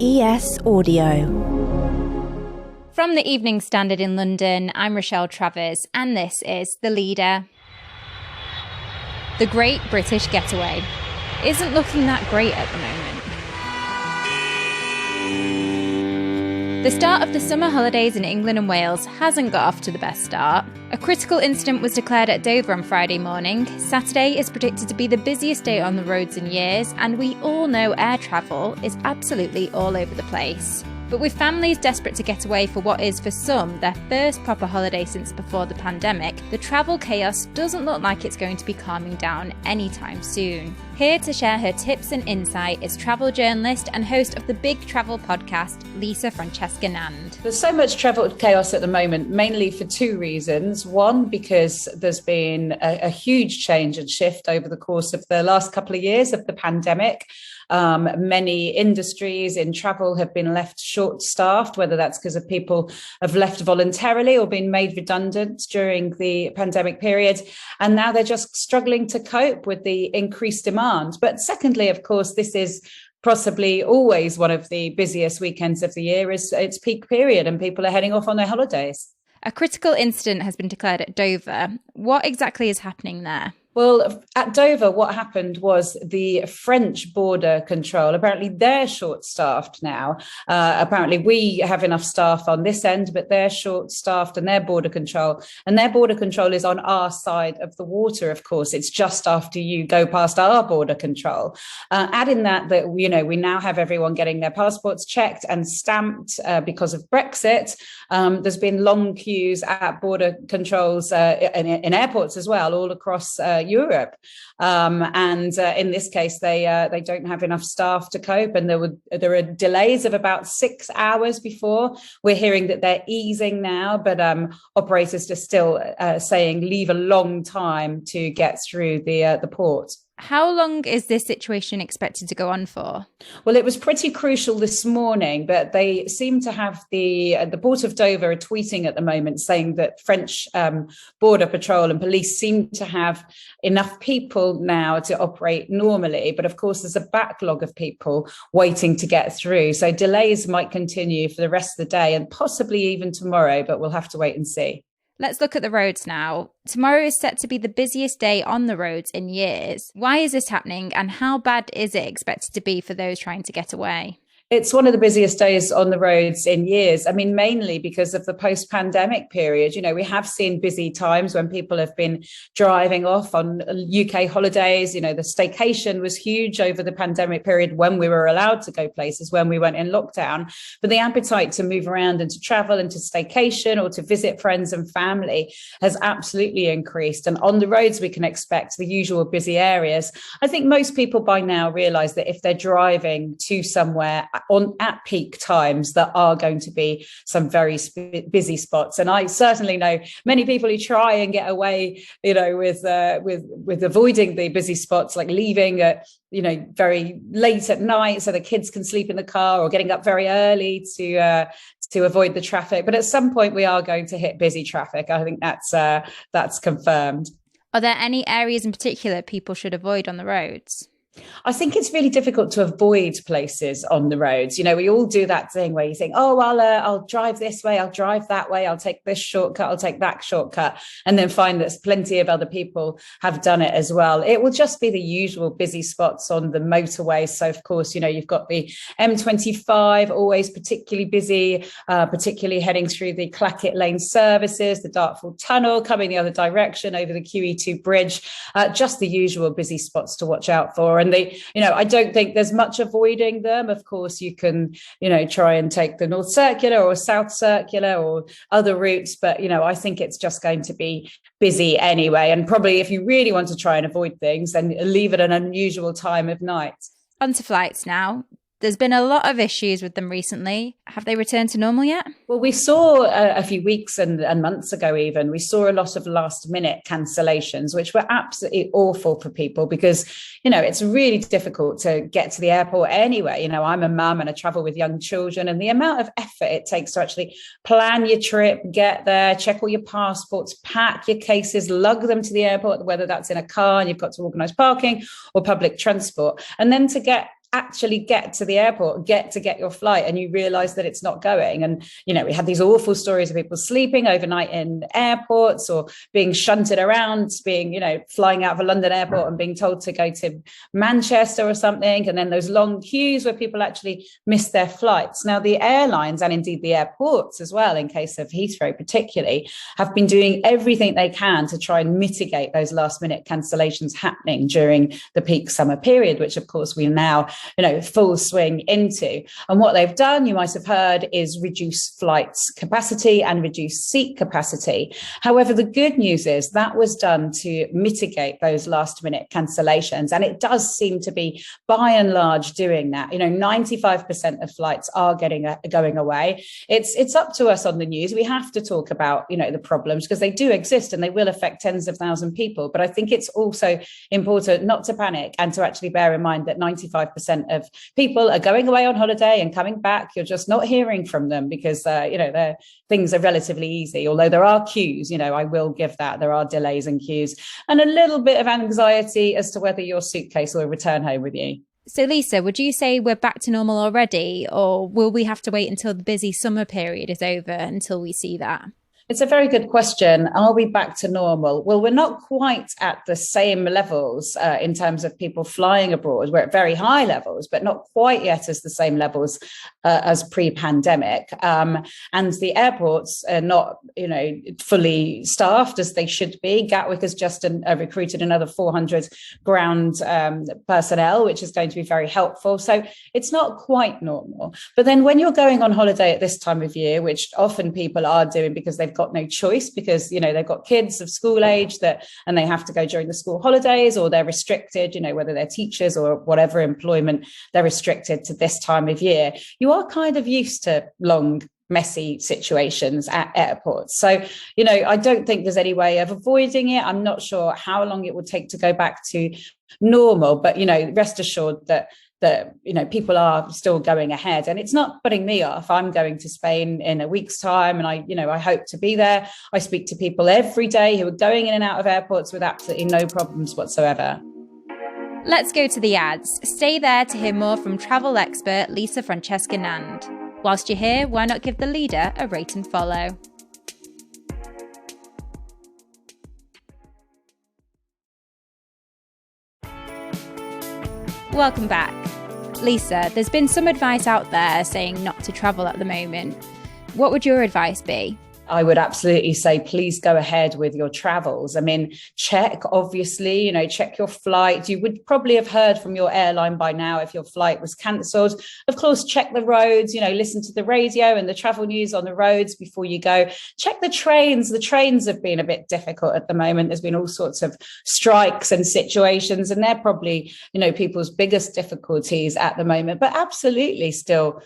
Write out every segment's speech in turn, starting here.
ES Audio. From the Evening Standard in London, I'm Rochelle Travers, and this is The Leader. The Great British Getaway isn't looking that great at the moment. The start of the summer holidays in England and Wales hasn't got off to the best start. A critical incident was declared at Dover on Friday morning. Saturday is predicted to be the busiest day on the roads in years, and we all know air travel is absolutely all over the place. But with families desperate to get away for what is, for some, their first proper holiday since before the pandemic, the travel chaos doesn't look like it's going to be calming down anytime soon. Here to share her tips and insight is travel journalist and host of the Big Travel podcast, Francesca Nand. There's so much travel chaos at the moment, mainly for two reasons. One, because there's been a huge change and shift over the course of the last couple of years of the pandemic. Many industries in travel have been left short-staffed, whether that's because of people have left voluntarily or been made redundant during the pandemic period. And now they're just struggling to cope with the increased demand. But secondly, of course, this is possibly always one of the busiest weekends of the year. Is its peak period and people are heading off on their holidays. A critical incident has been declared at Dover. What exactly is happening there? Well, at Dover, what happened was the French border control, apparently they're short-staffed now. Apparently we have enough staff on this end, but they're short-staffed and their border control. And their border control is on our side of the water, of course. It's just after you go past our border control. Add in that, we now have everyone getting their passports checked and stamped because of Brexit. There's been long queues at border controls in airports as well, all across Europe. In this case, they don't have enough staff to cope. And there are delays of about 6 hours before. We're hearing that they're easing now, but operators are still saying leave a long time to get through the port. How long is this situation expected to go on for? Well, it was pretty crucial this morning, but they seem to have the Port of Dover are tweeting at the moment saying that French border patrol and police seem to have enough people now to operate normally. But of course, there's a backlog of people waiting to get through. So delays might continue for the rest of the day and possibly even tomorrow, but we'll have to wait and see. Let's look at the roads now. Tomorrow is set to be the busiest day on the roads in years. Why is this happening and how bad is it expected to be for those trying to get away? It's one of the busiest days on the roads in years. I mean, mainly because of the post-pandemic period. We have seen busy times when people have been driving off on UK holidays. The staycation was huge over the pandemic period when we were allowed to go places, when we weren't in lockdown. But the appetite to move around and to travel and to staycation or to visit friends and family has absolutely increased. And on the roads, we can expect the usual busy areas. I think most people by now realise that if they're driving to somewhere at peak times, there are going to be some very busy spots, and I certainly know many people who try and get away, with avoiding the busy spots, like leaving at very late at night so the kids can sleep in the car, or getting up very early to avoid the traffic. But at some point, we are going to hit busy traffic. I think that's confirmed. Are there any areas in particular people should avoid on the roads? I think it's really difficult to avoid places on the roads. We all do that thing where you think, oh, I'll drive this way, I'll drive that way, I'll take this shortcut, I'll take that shortcut, and then find that plenty of other people have done it as well. It will just be the usual busy spots on the motorway. So, of course, you've got the M25, always particularly busy, particularly heading through the Clackett Lane services, the Dartford Tunnel, coming the other direction over the QE2 bridge, just the usual busy spots to watch out for. And I don't think there's much avoiding them. Of course, you can, try and take the North Circular or South Circular or other routes. But, I think it's just going to be busy anyway. And probably if you really want to try and avoid things, then leave it at an unusual time of night. On to flights now. There's been a lot of issues with them recently. Have they returned to normal yet? Well, we saw a few weeks and months ago even, we saw a lot of last minute cancellations, which were absolutely awful for people because, it's really difficult to get to the airport anyway. I'm a mum and I travel with young children, and the amount of effort it takes to actually plan your trip, get there, check all your passports, pack your cases, lug them to the airport, whether that's in a car and you've got to organise parking or public transport, and then to get actually get to the airport, get your flight, and you realize that it's not going. And, we had these awful stories of people sleeping overnight in airports or being shunted around, being, flying out of a London airport and being told to go to Manchester or something. And then those long queues where people actually miss their flights. Now, the airlines and indeed the airports as well, in case of Heathrow particularly, have been doing everything they can to try and mitigate those last minute cancellations happening during the peak summer period, which of course we now, full swing into. And what they've done, you might have heard, is reduce flights capacity and reduce seat capacity. However, the good news is that was done to mitigate those last minute cancellations. And it does seem to be by and large doing that. 95% of flights are going away. It's up to us on the news. We have to talk about, the problems because they do exist and they will affect tens of thousands of people. But I think it's also important not to panic and to actually bear in mind that 95% of people are going away on holiday and coming back. You're just not hearing from them because, their things are relatively easy, although there are queues, I will give that. There are delays and queues and a little bit of anxiety as to whether your suitcase will return home with you. So Lisa, would you say we're back to normal already, or will we have to wait until the busy summer period is over until we see that? It's a very good question. Are we back to normal? Well, we're not quite at the same levels in terms of people flying abroad. We're at very high levels, but not quite yet as the same levels as pre-pandemic. And the airports are not, fully staffed as they should be. Gatwick has just recruited another 400 ground personnel, which is going to be very helpful. So it's not quite normal. But then when you're going on holiday at this time of year, which often people are doing because they've got no choice because, they've got kids of school age and they have to go during the school holidays, or they're restricted, whether they're teachers or whatever employment, they're restricted to this time of year. You are kind of used to long, messy situations at airports. So, I don't think there's any way of avoiding it. I'm not sure how long it will take to go back to normal, but, rest assured that people are still going ahead, and it's not putting me off. I'm going to Spain in a week's time, and I hope to be there. I speak to people every day who are going in and out of airports with absolutely no problems whatsoever. Let's go to the ads. Stay there to hear more from travel expert Lisa Francesca Nand. Whilst you're here, why not give the leader a rate and follow? Welcome back. Lisa, there's been some advice out there saying not to travel at the moment. What would your advice be? I would absolutely say, please go ahead with your travels. I mean, check, obviously, check your flight. You would probably have heard from your airline by now if your flight was cancelled. Of course, check the roads, listen to the radio and the travel news on the roads before you go. Check the trains. The trains have been a bit difficult at the moment. There's been all sorts of strikes and situations, and they're probably, people's biggest difficulties at the moment. But absolutely still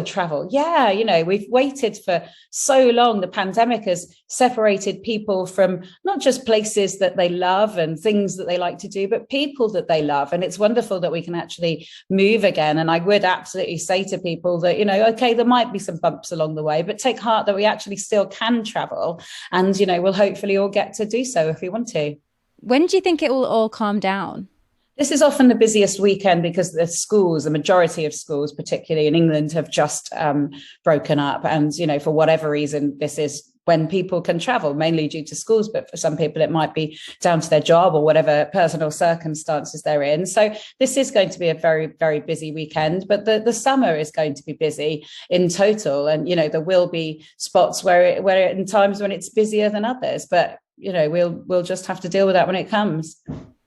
travel. Yeah, we've waited for so long. The pandemic has separated people from not just places that they love and things that they like to do, but people that they love. And it's wonderful that we can actually move again. And I would absolutely say to people that, okay, there might be some bumps along the way, but take heart that we actually still can travel. And, we'll hopefully all get to do so if we want to. When do you think it will all calm down? This is often the busiest weekend because the majority of schools, particularly in England, have just broken up. And, for whatever reason, this is when people can travel, mainly due to schools. But for some people, it might be down to their job or whatever personal circumstances they're in. So this is going to be a very, very busy weekend. But the summer is going to be busy in total. And, there will be spots where in times when it's busier than others. But, we'll just have to deal with that when it comes.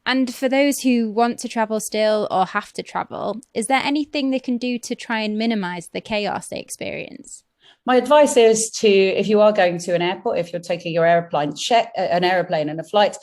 And for those who want to travel still or have to travel, is there anything they can do to try and minimise the chaos they experience? My advice is if you are going to an airport, if you're taking your airplane, check an airplane and a flight,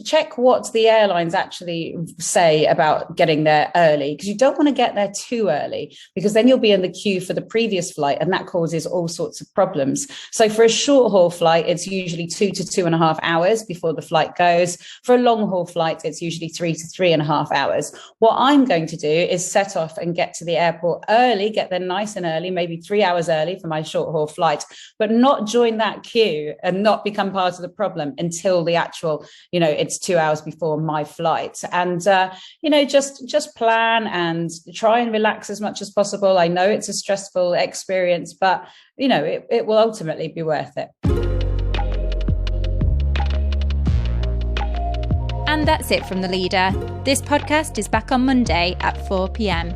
check what the airlines actually say about getting there early, because you don't want to get there too early, because then you'll be in the queue for the previous flight and that causes all sorts of problems. So for a short haul flight, it's usually 2 to 2.5 hours before the flight goes. For a long haul flight, it's usually 3 to 3.5 hours. What I'm going to do is set off and get to the airport early, get there nice and early, maybe 3 hours early for my short haul flight, but not join that queue and not become part of the problem until the actual, it's 2 hours before my flight. And, just plan and try and relax as much as possible. I know it's a stressful experience, but, it will ultimately be worth it. And that's it from The Leader. This podcast is back on Monday at 4 p.m.